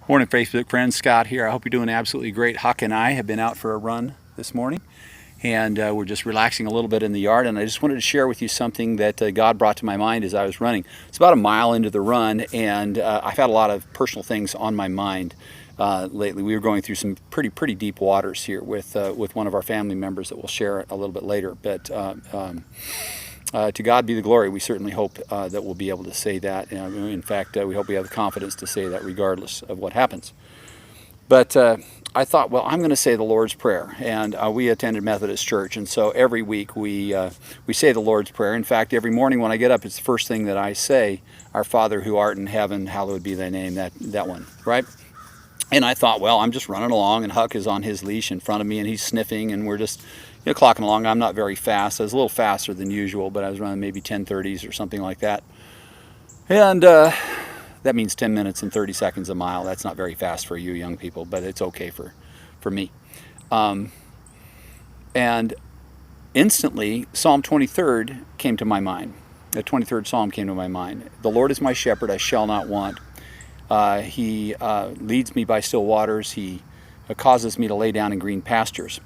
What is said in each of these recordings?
Morning, Facebook friends. Scott here. I hope you're doing absolutely great. Huck and I have been out for a run this morning, and we're just relaxing a little bit in the yard. And I just wanted to share with you something that God brought to my mind as I was running. It's about a mile into the run, and I've had a lot of personal things on my mind lately. We were going through some pretty deep waters here with one of our family members that we'll share a little bit later. But to God be the glory. We certainly hope that we'll be able to say that. In fact, we hope we have the confidence to say that regardless of what happens. But I thought, well, I'm going to say the Lord's Prayer. And we attended Methodist Church, and so every week we say the Lord's Prayer. In fact, every morning when I get up, it's the first thing that I say, Our Father who art in heaven, hallowed be thy name, that one, right? And I thought, well, I'm just running along, and Huck is on his leash in front of me, and he's sniffing, and we're just clocking along. I'm not very fast. I was a little faster than usual, but I was running maybe 10:30s or something like that. And that means 10 minutes and 30 seconds a mile. That's not very fast for you young people, but it's okay for me. And instantly, Psalm 23 came to my mind. The 23rd Psalm came to my mind. The Lord is my shepherd, I shall not want. He leads me by still waters. He causes me to lay down in green pastures.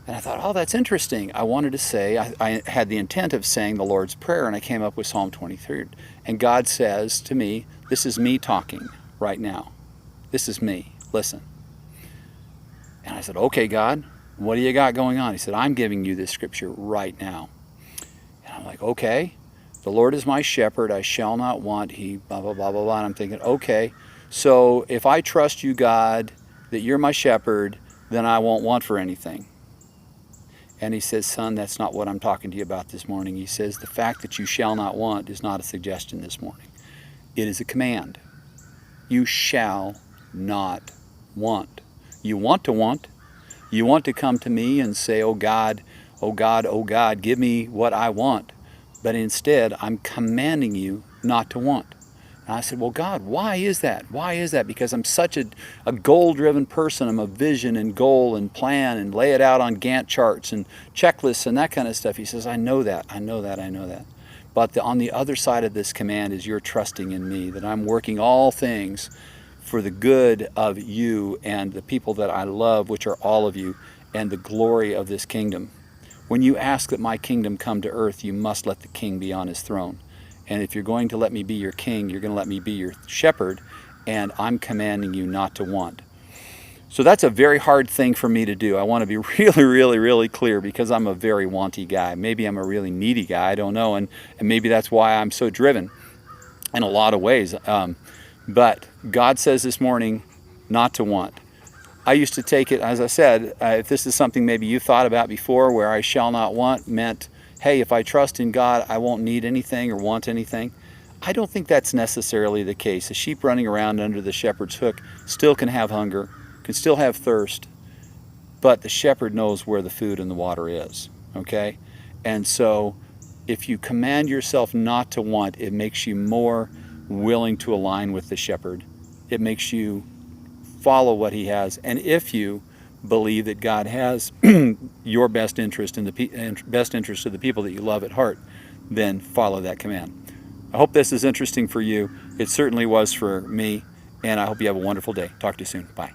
And I thought, oh, that's interesting. I wanted to say, I had the intent of saying the Lord's Prayer, and I came up with Psalm 23. And God says to me, this is me talking right now. This is me. Listen. And I said, okay, God, what do you got going on? He said, I'm giving you this scripture right now. And I'm like, okay. The Lord is my shepherd, I shall not want. He blah, blah, blah, blah, blah. And I'm thinking, okay, so if I trust you, God, that you're my shepherd, then I won't want for anything. And he says, son, that's not what I'm talking to you about this morning. He says, the fact that you shall not want is not a suggestion this morning. It is a command. You shall not want. You want to want. You want to come to me and say, oh God, oh God, oh God, give me what I want. But instead, I'm commanding you not to want. And I said, well, God, why is that? Why is that? Because I'm such a goal-driven person. I'm a vision and goal and plan and lay it out on Gantt charts and checklists and that kind of stuff. He says, I know that, I know that, I know that. But on the other side of this command is you're trusting in me, that I'm working all things for the good of you and the people that I love, which are all of you, and the glory of this kingdom. When you ask that my kingdom come to earth, you must let the king be on his throne. And if you're going to let me be your king, you're going to let me be your shepherd, and I'm commanding you not to want. So that's a very hard thing for me to do. I want to be really clear because I'm a very wanty guy. Maybe I'm a really needy guy, I don't know, and maybe that's why I'm so driven in a lot of ways. But God says this morning not to want. I used to take it, as I said, if this is something maybe you thought about before, where I shall not want meant, hey, if I trust in God, I won't need anything or want anything. I don't think that's necessarily the case. A sheep running around under the shepherd's hook still can have hunger, can still have thirst, but the shepherd knows where the food and the water is, okay? And so if you command yourself not to want, it makes you more willing to align with the shepherd. It makes you follow what he has. And if you believe that God has your best interest in the best interest of the people that you love at heart, then follow that command. I hope this is interesting for you. It certainly was for me, and I hope you have a wonderful day. Talk to you soon. Bye.